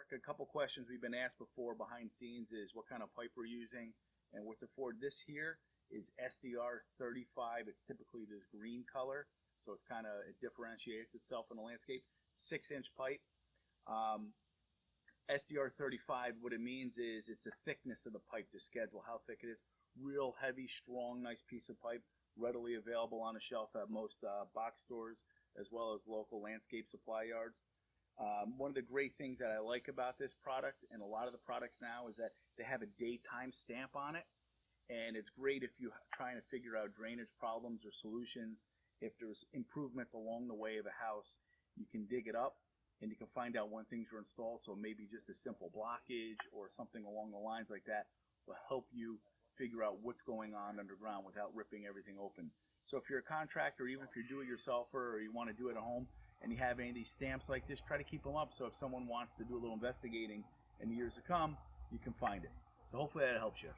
Mark, a couple questions we've been asked before behind scenes is what kind of pipe we're using and what's it for. This here is SDR 35. It's typically this green color, so it differentiates itself in the landscape. 6-inch pipe. SDR 35, what it means is it's the thickness of the pipe, the schedule, how thick it is. Real heavy, strong, nice piece of pipe, readily available on the shelf at most box stores as well as local landscape supply yards. One of the great things that I like about this product and a lot of the products now is that they have a daytime stamp on it, and it's great if you're trying to figure out drainage problems or solutions. If there's improvements along the way of a house, you can dig it up and you can find out when things are installed. So maybe just a simple blockage or something along the lines like that will help you figure out what's going on underground without ripping everything open. So if you're a contractor, even if you're do-it-yourselfer or you want to do it at home and you have any of these stamps like this, try to keep them up so if someone wants to do a little investigating in the years to come, you can find it. So hopefully that helps you.